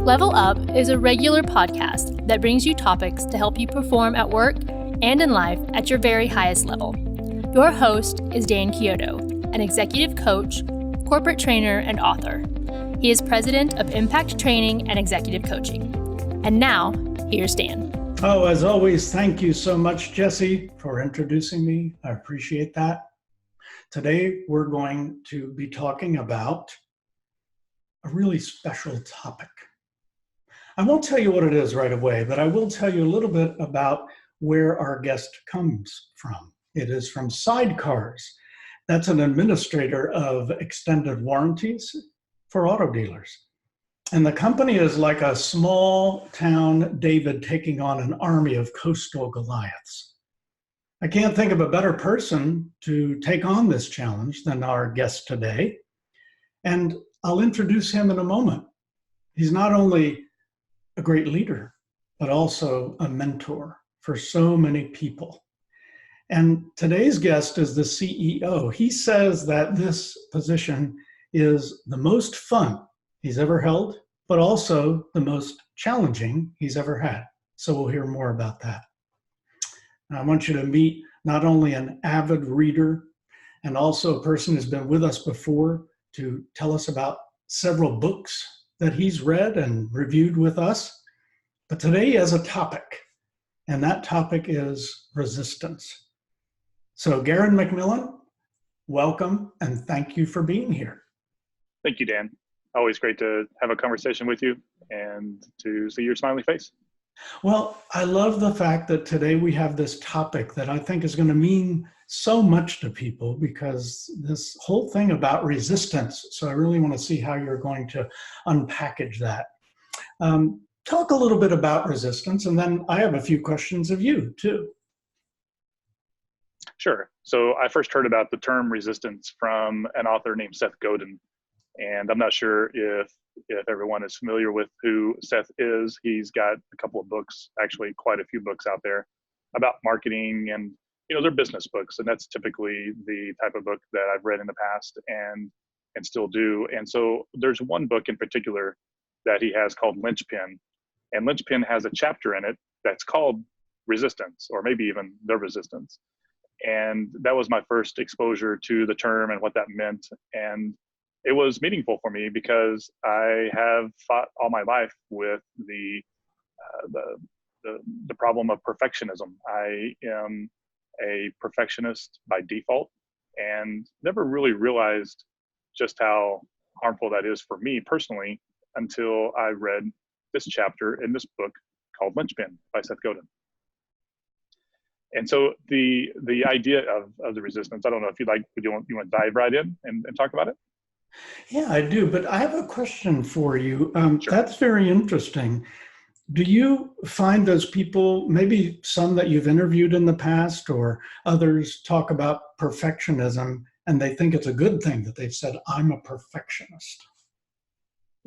Level Up is a regular podcast that brings you topics to help you perform at work and in life at your very highest level. Your host is Dan Chiodo, an executive coach, corporate trainer, and author. He is president of Impact Training and Executive Coaching. And now, here's Dan. Oh, as always, thank you so much, Jesse, for introducing me. I appreciate that. Today, we're going to be talking about a really special topic. I won't tell you what it is right away, but I will tell you a little bit about where our guest comes from. It is from Sidecars. That's an administrator of extended warranties for auto dealers. And the company is like a small town David taking on an army of coastal Goliaths. I can't think of a better person to take on this challenge than our guest today. And I'll introduce him in a moment. He's not only a great leader, but also a mentor for so many people. And today's guest is the CEO. He says that this position is the most fun he's ever held, but also the most challenging he's ever had. So we'll hear more about that. I want you to meet not only an avid reader and also a person who's been with us before to tell us about several books that he's read and reviewed with us. But today he has a topic, and that topic is resistance. So Garen McMillian, welcome, and thank you for being here. Thank you, Dan. Always great to have a conversation with you and to see your smiley face. Well, I love the fact that today we have this topic that I think is going to mean so much to people, because this whole thing about resistance. So I really want to see how you're going to unpackage that. Talk a little bit about resistance, and then I have a few questions of you too. Sure. So I first heard about the term resistance from an author named Seth Godin. And I'm not sure if everyone is familiar with who Seth is. He's got a couple of books, actually quite a few books out there about marketing, and they're business books, and that's typically the type of book that I've read in the past and still do. And so there's one book in particular that he has called Linchpin, and Linchpin has a chapter in it that's called Resistance, or maybe even The Resistance. And that was my first exposure to the term and what that meant. And it was meaningful for me because I have fought all my life with the problem of perfectionism. I am a perfectionist by default, and never really realized just how harmful that is for me personally until I read this chapter in this book called Lynchpin by Seth Godin. And so the idea of the resistance, I don't know if you want to dive right in and talk about it? Yeah, I do, but I have a question for you. Sure. That's very interesting. Do you find those people, maybe some that you've interviewed in the past or others, talk about perfectionism and they think it's a good thing that they've said, I'm a perfectionist?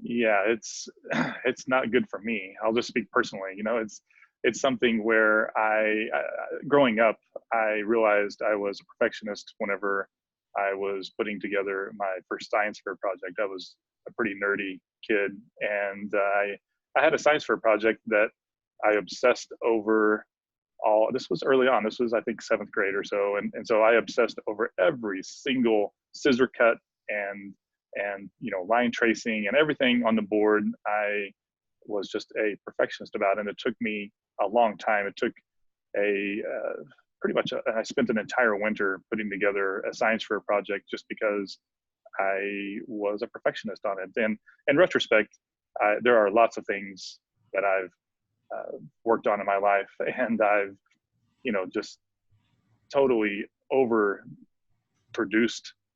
Yeah, it's not good for me. I'll just speak personally. It's something where growing up, I realized I was a perfectionist whenever I was putting together my first science fair project. I was a pretty nerdy kid, and I had a science fair project that I obsessed over this was early on. This was, I think, 7th grade or so. And so I obsessed over every single scissor cut and line tracing and everything on the board. I was just a perfectionist about it, and it took me a long time. It took I spent an entire winter putting together a science fair project just because I was a perfectionist on it. And in retrospect, there are lots of things that I've worked on in my life, and I've, just totally overproduced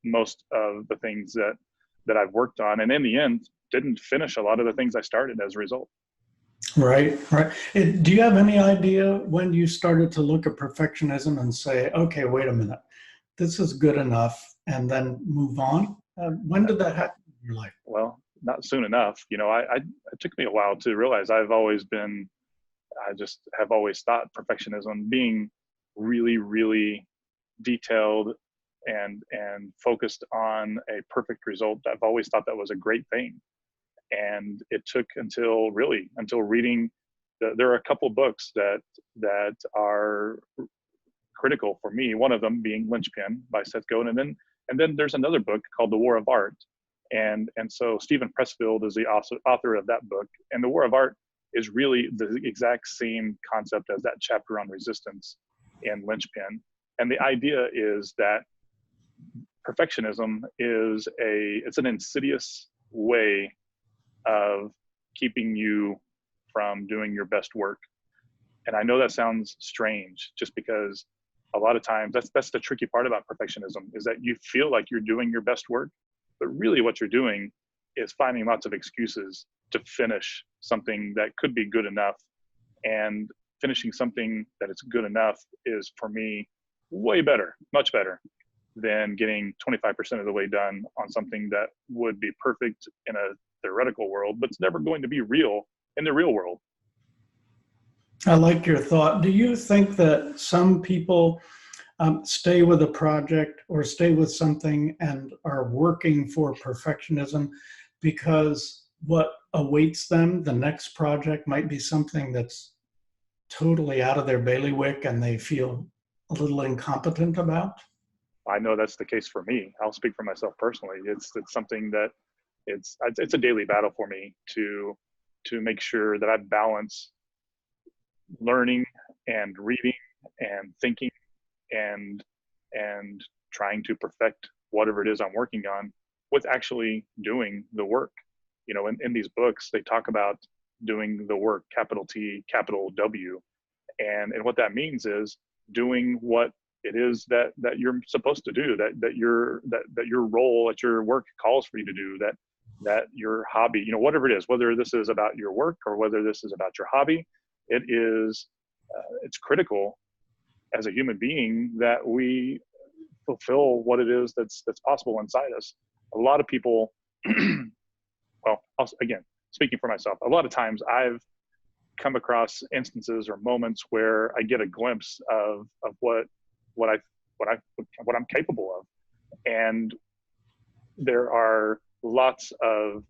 most of the things that I've worked on. And in the end, didn't finish a lot of the things I started as a result. Right. Do you have any idea when you started to look at perfectionism and say, okay, wait a minute, this is good enough, and then move on? When did that happen in your life? Well, not soon enough. It took me a while to realize I just have always thought perfectionism, being really, really detailed and focused on a perfect result, I've always thought that was a great thing. And it took until reading, there are a couple books that are critical for me. One of them being Lynch Pin by Seth Godin, and then there's another book called The War of Art, and so Steven Pressfield is the author of that book. And The War of Art is really the exact same concept as that chapter on resistance in Lynch Pin. And the idea is that perfectionism is an insidious way of keeping you from doing your best work. And I know that sounds strange, just because a lot of times that's the tricky part about perfectionism, is that you feel like you're doing your best work, but really what you're doing is finding lots of excuses to finish something that could be good enough. And finishing something that is good enough is, for me, way better, much better than getting 25% of the way done on something that would be perfect in a theoretical world, but it's never going to be real in the real world. I like your thought. Do you think that some people stay with a project or stay with something and are working for perfectionism because what awaits them, the next project, might be something that's totally out of their bailiwick and they feel a little incompetent about? I know that's the case for me. I'll speak for myself personally. It's something that it's a daily battle for me to make sure that I balance learning and reading and thinking and trying to perfect whatever it is I'm working on with actually doing the work. You know, in these books, they talk about doing the work, capital T, capital W. And what that means is doing what it is that you're supposed to do, that your role at your work calls for you to do, that your hobby, you know, whatever it is, whether this is about your work or whether this is about your hobby, it's critical as a human being that we fulfill what it is that's possible inside us. A lot of people, well, again, speaking for myself, a lot of times I've come across instances or moments where I get a glimpse of what I'm capable of, and there are lots of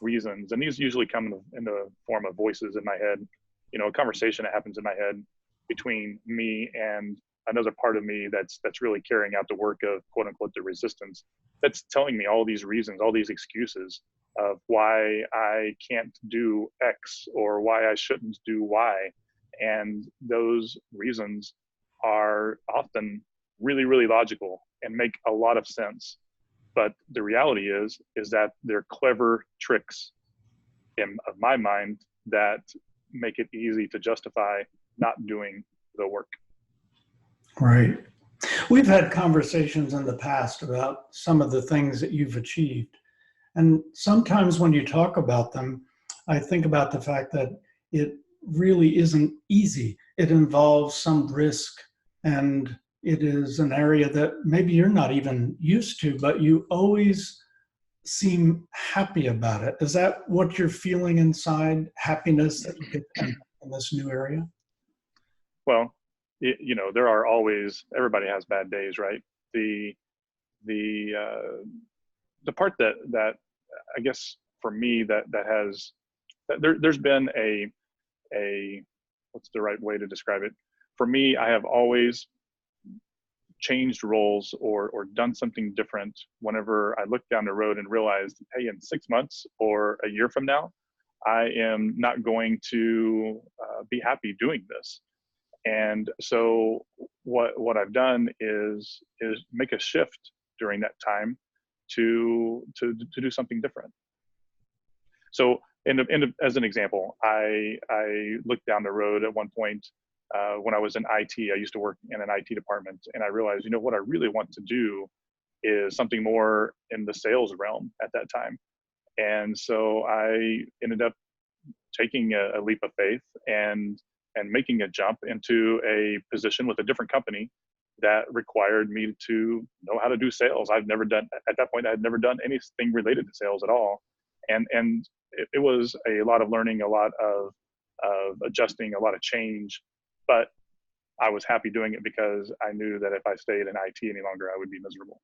reasons, and these usually come in the form of voices in my head. You know, a conversation that happens in my head between me and another part of me that's really carrying out the work of, quote unquote, the resistance, that's telling me all these reasons, all these excuses of why I can't do X or why I shouldn't do Y. And those reasons are often really, really logical and make a lot of sense. But the reality is that they're clever tricks of my mind that make it easy to justify not doing the work. Right. We've had conversations in the past about some of the things that you've achieved. And sometimes when you talk about them, I think about the fact that it really isn't easy. It involves some risk, and it is an area that maybe you're not even used to, but you always seem happy about it. Is that what you're feeling inside? Happiness that you get in this new area? Well, you know, there are always, everybody has bad days, right? The part that I guess for me there's been a what's the right way to describe it? For me, I have always changed roles or done something different whenever I look down the road and realized, hey, in 6 months or a year from now, I am not going to be happy doing this. And so what I've done is make a shift during that time to do something different. So as an example, I looked down the road at one point when I was in IT. I used to work in an IT department, and I realized, you know, what I really want to do is something more in the sales realm at that time. And so I ended up taking a leap of faith and making a jump into a position with a different company that required me to know how to do sales. At that point, I had never done anything related to sales at all. And it was a lot of learning, a lot of adjusting, a lot of change, but I was happy doing it because I knew that if I stayed in IT any longer, I would be miserable.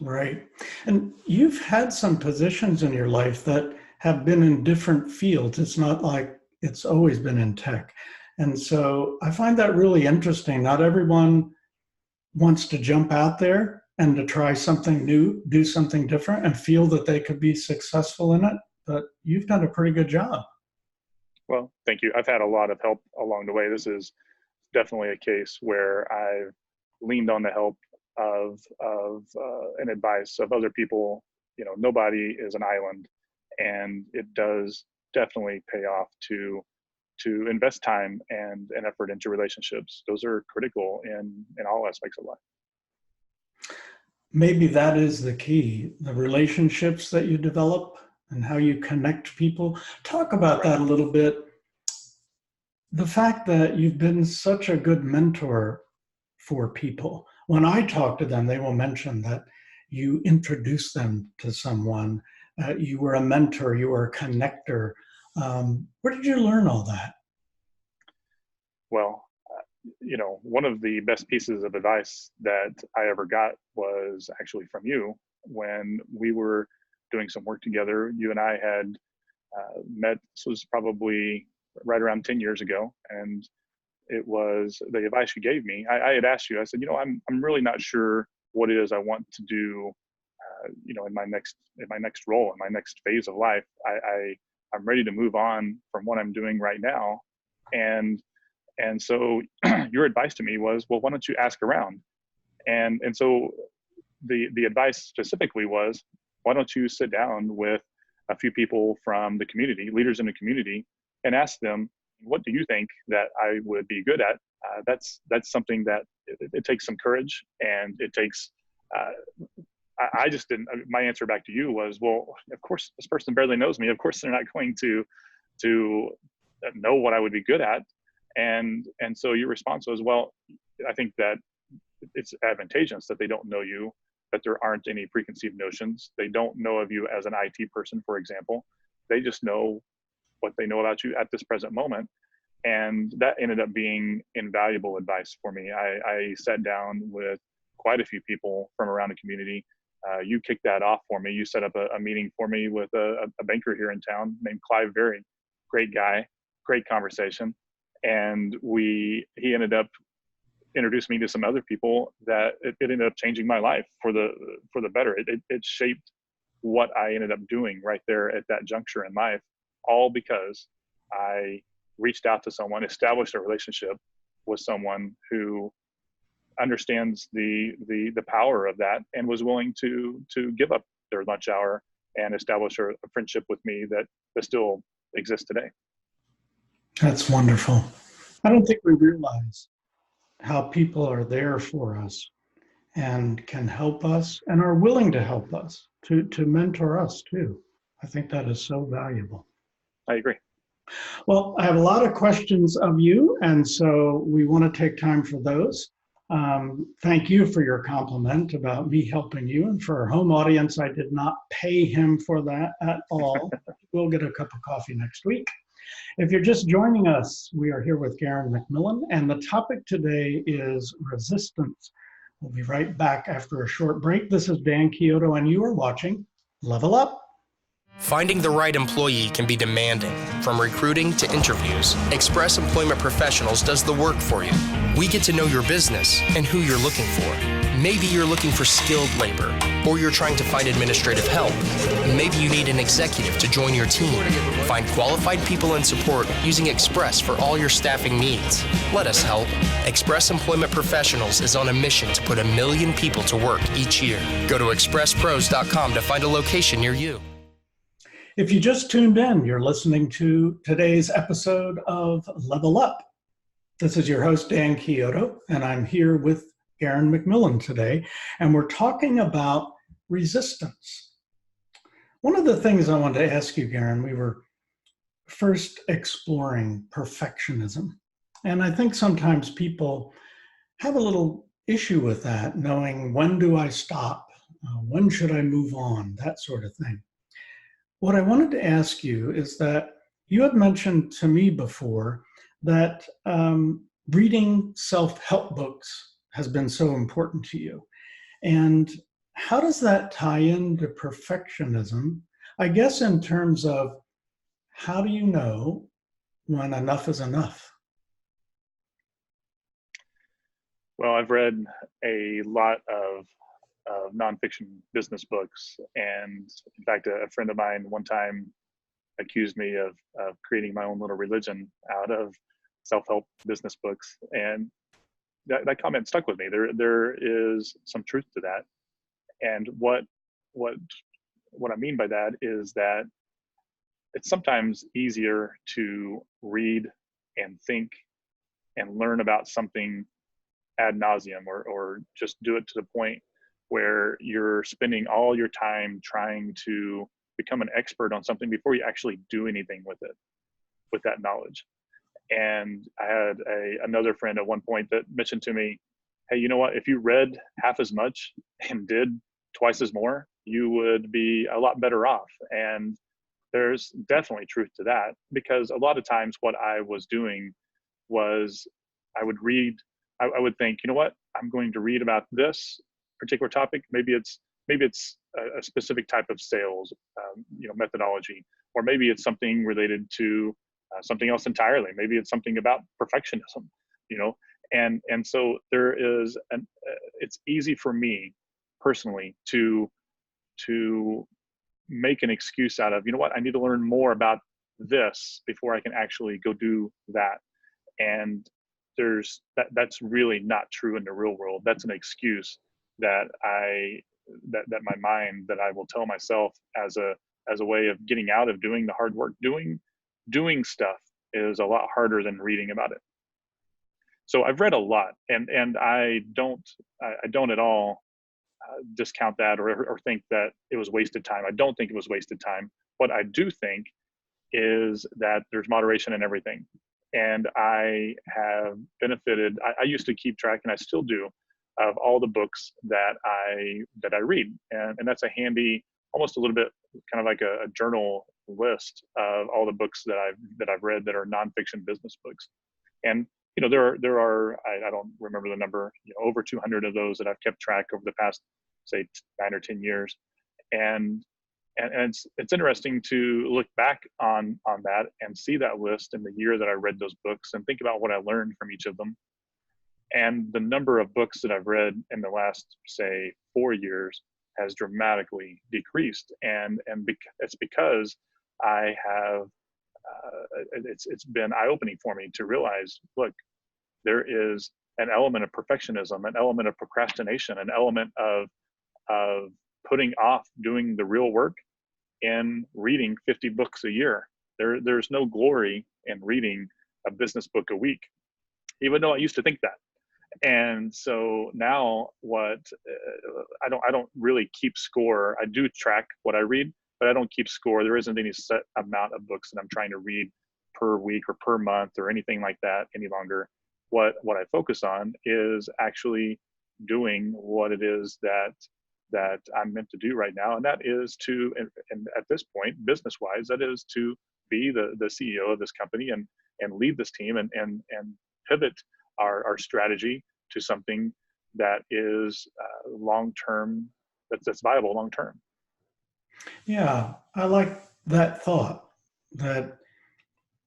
Right. And you've had some positions in your life that have been in different fields. It's not like it's always been in tech. And so I find that really interesting. Not everyone wants to jump out there and to try something new, do something different, and feel that they could be successful in it. But you've done a pretty good job. Well, thank you. I've had a lot of help along the way. This is definitely a case where I've leaned on the help of and advice of other people. You know, nobody is an island, and it does definitely pay off to invest time and effort into relationships. Those are critical in all aspects of life. Maybe that is the key, the relationships that you develop and how you connect people. Talk about that a little bit. The fact that you've been such a good mentor for people. When I talk to them, they will mention that you introduced them to someone. You were a mentor, you were a connector. Where did you learn all that? Well, you know, one of the best pieces of advice that I ever got was actually from you when we were doing some work together. You and I had met, this was probably right around 10 years ago. And it was the advice you gave me. I had asked you, I said, you know, I'm really not sure what it is I want to do, you know, in my next role, in my next phase of life. I'm ready to move on from what I'm doing right now. And so your advice to me was, well, why don't you ask around? And so the advice specifically was, why don't you sit down with a few people from the community, leaders in the community, and ask them, what do you think that I would be good at? That's something that it takes some courage, and it takes, I just didn't, my answer back to you was, well, of course, this person barely knows me. Of course, they're not going to know what I would be good at. And so your response was, well, I think that it's advantageous that they don't know you, that there aren't any preconceived notions. They don't know of you as an IT person, for example. They just know what they know about you at this present moment. And that ended up being invaluable advice for me. I sat down with quite a few people from around the community. You kicked that off for me. You set up a meeting for me with a banker here in town named Clive Very. Great guy, great conversation. And he ended up introduced me to some other people that it ended up changing my life for the better. It shaped what I ended up doing right there at that juncture in life, all because I reached out to someone, established a relationship with someone who understands the power of that and was willing to give up their lunch hour and establish a friendship with me that still exists today. That's wonderful. I don't think we realize how people are there for us and can help us and are willing to help us, to mentor us too. I think that is so valuable. I agree. Well, I have a lot of questions of you, and so we want to take time for those. Thank you for your compliment about me helping you. And for our home audience, I did not pay him for that at all. We'll get a cup of coffee next week. If you're just joining us, we are here with Garen McMillian, and the topic today is resistance. We'll be right back after a short break. This is Dan Chiodo, and you are watching Level Up. Finding the right employee can be demanding. From recruiting to interviews, Express Employment Professionals does the work for you. We get to know your business and who you're looking for. Maybe you're looking for skilled labor, or you're trying to find administrative help. Maybe you need an executive to join your team. Find qualified people and support using Express for all your staffing needs. Let us help. Express Employment Professionals is on a mission to put 1 million people to work each year. Go to expresspros.com to find a location near you. If you just tuned in, you're listening to today's episode of Level Up. This is your host, Dan Chiodo, and I'm here with Garen McMillian today, and we're talking about resistance. One of the things I wanted to ask you, Garen, we were first exploring perfectionism, and I think sometimes people have a little issue with that, knowing when do I stop, when should I move on, that sort of thing. What I wanted to ask you is that you had mentioned to me before that reading self-help books has been so important to you. And how does that tie into perfectionism? I guess in terms of how do you know when enough is enough? Well, I've read a lot of nonfiction business books, and in fact, a friend of mine one time accused me of creating my own little religion out of self-help business books, and that comment stuck with me. There is some truth to that, and what I mean by that is that it's sometimes easier to read and think and learn about something ad nauseum, or just do it to the point where you're spending all your time trying to become an expert on something before you actually do anything with it, with that knowledge. And I had another friend at one point that mentioned to me, hey, you know what, if you read half as much and did twice as more, you would be a lot better off. And there's definitely truth to that, because a lot of times what I was doing was I would read, I would think, you know what, I'm going to read about this particular topic. Maybe it's a specific type of sales, methodology, or maybe it's something related to something else entirely. Maybe it's something about perfectionism, and so there is it's easy for me personally to make an excuse out of, you know what, I need to learn more about this before I can actually go do that. And that's really not true in the real world. That's an excuse that my mind, that I will tell myself as a way of getting out of doing the hard work. Doing stuff is a lot harder than reading about it. So I've read a lot, and I don't at all discount that or think that it was wasted time. I don't think it was wasted time. What I do think is that there's moderation in everything. And I have benefited, I used to keep track, and I still do, of all the books that I read. And that's a handy, almost a little bit kind of like a journal list of all the books that I've read that are nonfiction business books. And there are I don't remember the number, over 200 of those that I've kept track over the past, say, 9 or 10 years. And it's interesting to look back on that and see that list in the year that I read those books and think about what I learned from each of them. And the number of books that I've read in the last, say, 4 years has dramatically decreased. And it's because I have, it's been eye-opening for me to realize, look, there is an element of perfectionism, an element of procrastination, an element of putting off doing the real work in reading 50 books a year. There's no glory in reading a business book a week, even though I used to think that. And so now I don't really keep score. I do track what I read, but I don't keep score. There isn't any set amount of books that I'm trying to read per week or per month or anything like that any longer. What I focus on is actually doing what it is that I'm meant to do right now. And that is to, and at this point, business-wise, that is to be the CEO of this company and lead this team and pivot our strategy to something that is long-term, that's viable long-term. Yeah, I like that thought, that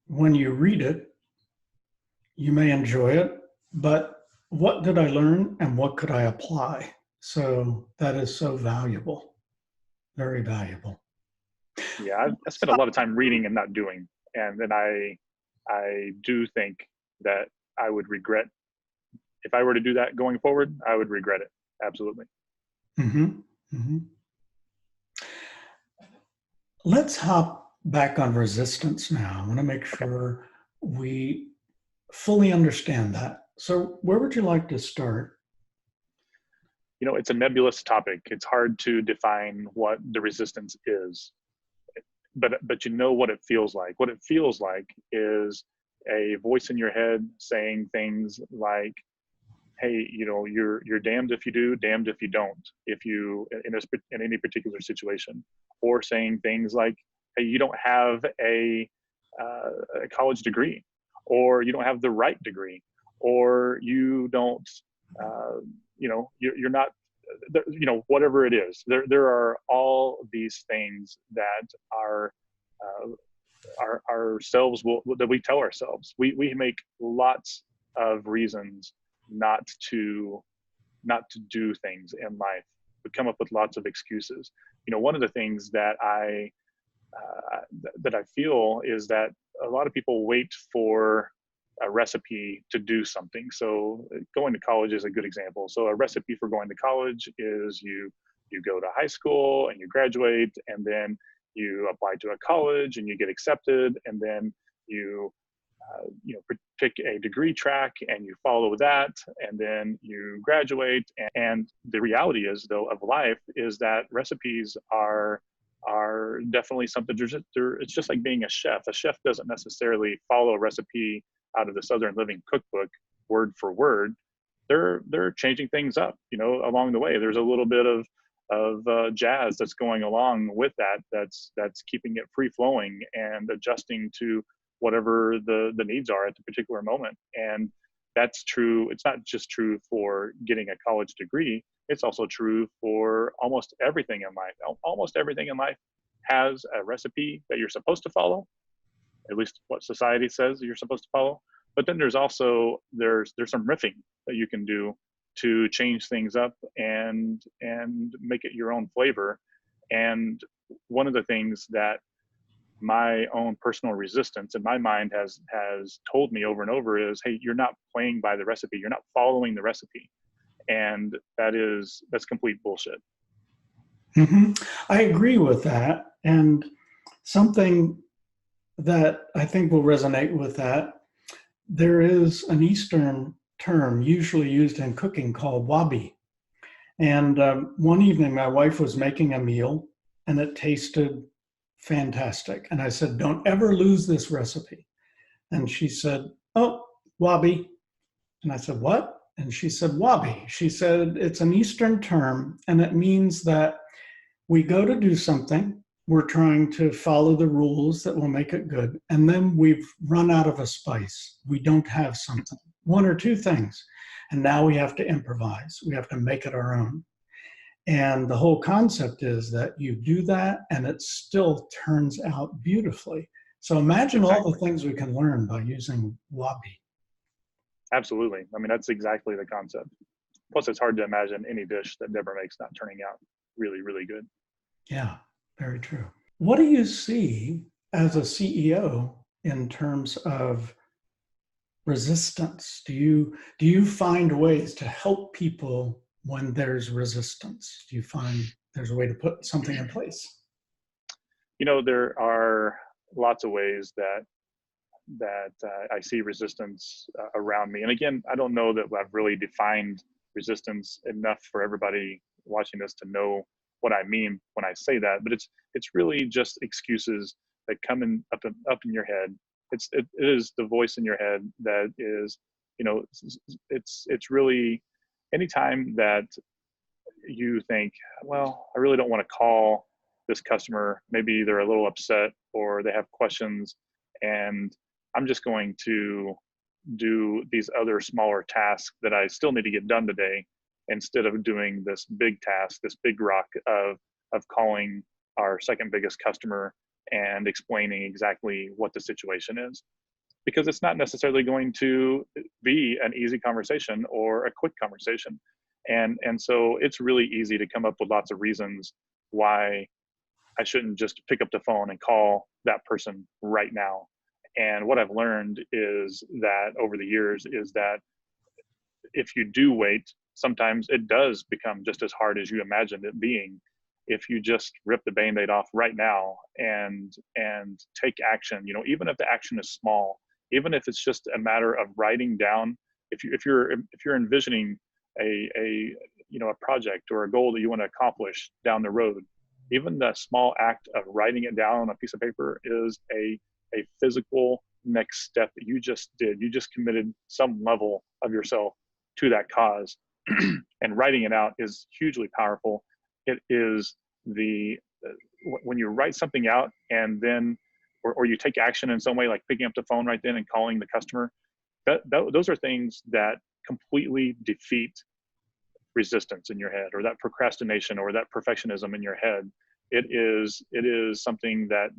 when you read it, you may enjoy it, but what did I learn and what could I apply? So that is so valuable, very valuable. Yeah, I spent a lot of time reading and not doing. And then I do think that I would regret, if I were to do that going forward, I would regret it. Absolutely. Mm-hmm. Mm-hmm. Let's hop back on resistance now. I want to make sure we fully understand that. So where would you like to start? It's a nebulous topic. It's hard to define what the resistance is, but you know what it feels like. What it feels like is a voice in your head saying things like, hey, you're damned if you do, damned if you don't, if you in any particular situation, or saying things like, hey, you don't have a college degree, or you don't have the right degree, or you don't, you're not whatever it is, there are all these things that ourselves that we tell ourselves. We make lots of reasons not to do things in life. We come up with lots of excuses. One of the things that I feel is that a lot of people wait for a recipe to do something. So going to college is a good example. So a recipe for going to college is you go to high school and you graduate, and then you apply to a college and you get accepted, and then you pick a degree track and you follow that, and then you graduate. And the reality is, though, of life is that recipes are definitely something. It's just like being a chef. A chef doesn't necessarily follow a recipe out of the Southern Living Cookbook word for word. They're changing things up, along the way. There's a little bit of jazz that's going along with that. That's keeping it free flowing and adjusting to whatever the needs are at the particular moment. And that's true. It's not just true for getting a college degree. It's also true for almost everything in life. Almost everything in life has a recipe that you're supposed to follow, at least what society says you're supposed to follow. But then there's also, there's some riffing that you can do to change things up and make it your own flavor. And one of the things that my own personal resistance in my mind has told me over and over is, hey, you're not playing by the recipe. You're not following the recipe. And that's complete bullshit. Mm-hmm. I agree with that. And something that I think will resonate with that, there is an Eastern term usually used in cooking called wabi. And one evening, my wife was making a meal and it tasted fantastic. And I said, don't ever lose this recipe. And she said, oh, wabi. And I said, what? And she said, wabi. She said, it's an Eastern term, and it means that we go to do something, we're trying to follow the rules that will make it good, and then we've run out of a spice. We don't have something, one or two things, and now we have to improvise. We have to make it our own. And the whole concept is that you do that, and it still turns out beautifully. So imagine all the things we can learn by using wabi. Absolutely. I mean, that's exactly the concept. Plus, it's hard to imagine any dish that Deborah makes not turning out really, really good. Yeah, very true. What do you see as a CEO in terms of resistance? Do you find ways to help people when there's resistance? Do you find there's a way to put something in place? There are lots of ways that I see resistance around me. And again, I don't know that I've really defined resistance enough for everybody watching this to know what I mean when I say that. But it's really just excuses that come up in your head. It is the voice in your head that is, it's really anytime that you think, well, I really don't want to call this customer. Maybe they're a little upset or they have questions, and I'm just going to do these other smaller tasks that I still need to get done today, instead of doing this big task, this big rock of calling our second biggest customer and explaining exactly what the situation is. Because it's not necessarily going to be an easy conversation or a quick conversation. And so it's really easy to come up with lots of reasons why I shouldn't just pick up the phone and call that person right now. And what I've learned is that over the years is that if you do wait, sometimes it does become just as hard as you imagined it being. If you just rip the Band-Aid off right now and take action, even if the action is small, even if it's just a matter of writing down, if you're envisioning a project or a goal that you want to accomplish down the road, even the small act of writing it down on a piece of paper is a physical next step that you just did. You just committed some level of yourself to that cause. And writing it out is hugely powerful. It is when you write something out and then, or you take action in some way, like picking up the phone right then and calling the customer, those are things that completely defeat resistance in your head, or that procrastination, or that perfectionism in your head. It is something that,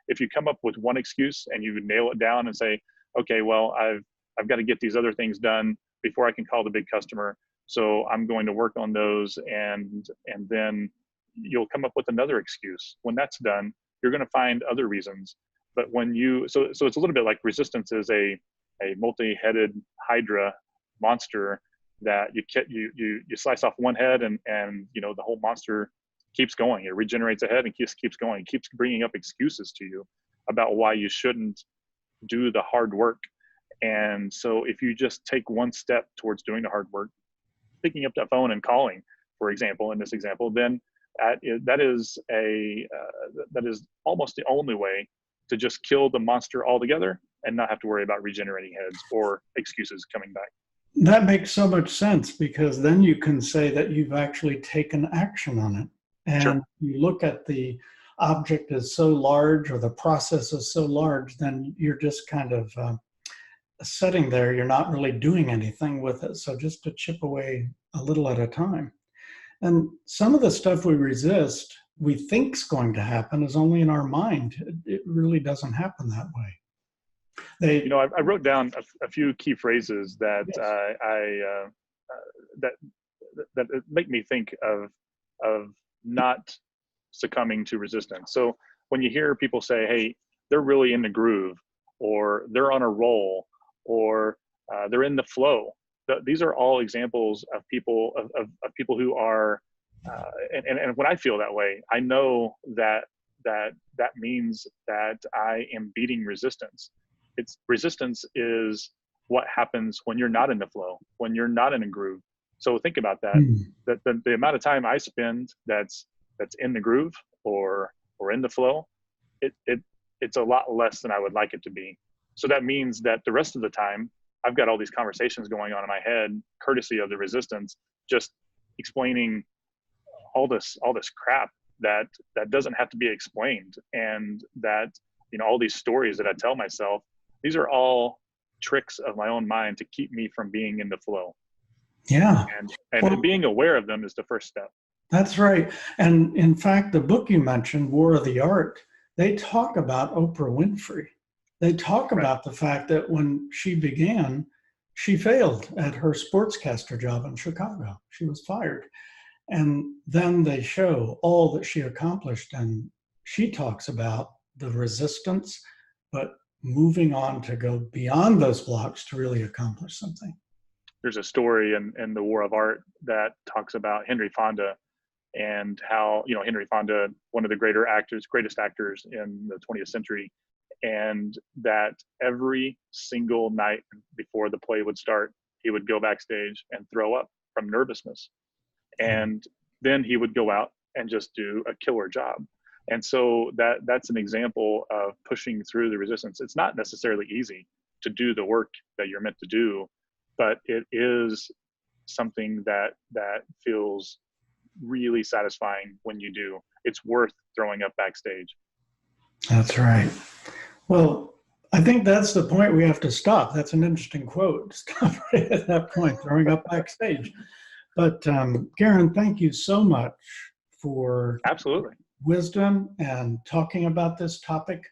if you come up with one excuse and you nail it down and say, okay, well, I've got to get these other things done before I can call the big customer, so I'm going to work on those, and then you'll come up with another excuse. When that's done, you're going to find other reasons. But when so it's a little bit like resistance is a multi-headed Hydra monster that you slice off one head, and the whole monster keeps going. It regenerates a head and keeps going. It keeps bringing up excuses to you about why you shouldn't do the hard work. And so if you just take one step towards doing the hard work, picking up that phone and calling, for example, in this example, then that is almost the only way to just kill the monster altogether and not have to worry about regenerating heads or excuses coming back. That makes so much sense, because then you can say that you've actually taken action on it. And Sure. You look at the object as so large, or the process is so large, then you're just kind of sitting there. You're not really doing anything with it. So just to chip away a little at a time. And some of the stuff we resist, we think's going to happen, is only in our mind. It really doesn't happen that way. I wrote down a few key phrases that Yes. that make me think of not succumbing to resistance. So when you hear people say, "Hey, they're really in the groove," or "they're on a roll," or "they're in the flow," these are all examples of people who are. And when I feel that way, I know that means that I am beating resistance. Resistance is what happens when you're not in the flow, when you're not in a groove. So think about that. That the amount of time I spend that's in the groove or in the flow, it's a lot less than I would like it to be. So that means that the rest of the time I've got all these conversations going on in my head, courtesy of the resistance, just explaining all this crap that doesn't have to be explained, and that all these stories that I tell myself, these are all tricks of my own mind to keep me from being in the flow. Yeah. And being aware of them is the first step. That's right. And in fact, the book you mentioned, War of the Art, they talk about Oprah Winfrey. They talk about the fact that when she began, she failed at her sportscaster job in Chicago. She was fired. And then they show all that she accomplished. And she talks about the resistance, but moving on to go beyond those blocks to really accomplish something. There's a story in the War of Art that talks about Henry Fonda, and how, Henry Fonda, one of the greatest actors in the 20th century, and that every single night before the play would start, he would go backstage and throw up from nervousness. And then he would go out and just do a killer job. And so that's an example of pushing through the resistance. It's not necessarily easy to do the work that you're meant to do, but it is something that feels really satisfying when you do. It's worth throwing up backstage. That's right. Well, I think that's the point we have to stop. That's an interesting quote. Stop right at that point, throwing up backstage. But Garen, thank you so much for Absolutely wisdom and talking about this topic.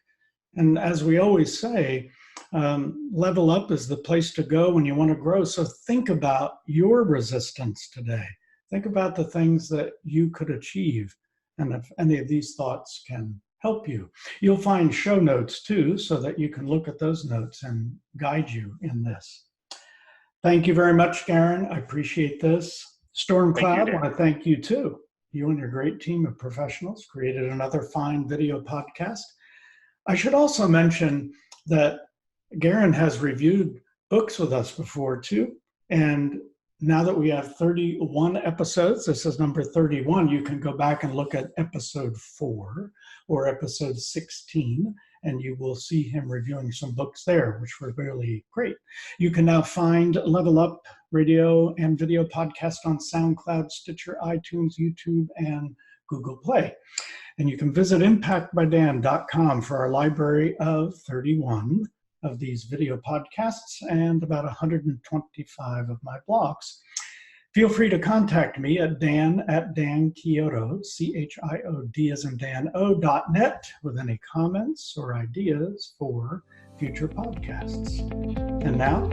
And as we always say, level up is the place to go when you want to grow. So think about your resistance today. Think about the things that you could achieve. And if any of these thoughts can help you, you'll find show notes too, so that you can look at those notes and guide you in this. Thank you very much, Garen. I appreciate this. Storm Cloud, I want to thank you too. You and your great team of professionals created another fine video podcast. I should also mention that Garen has reviewed books with us before too. And now that we have 31 episodes, this is number 31, you can go back and look at episode 4 or episode 16, and you will see him reviewing some books there, which were really great. You can now find Level Up radio and video podcast on SoundCloud, Stitcher, iTunes, YouTube, and Google Play. And you can visit impactbydan.com for our library of 31 of these video podcasts and about 125 of my blogs. Feel free to contact me at dan@danchiodo, CHIOD as in Dan, .net with any comments or ideas for future podcasts. And now,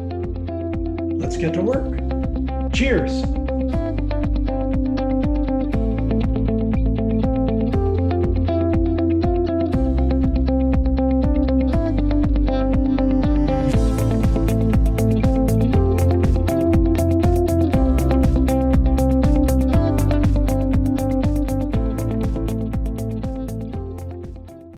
let's get to work. Cheers.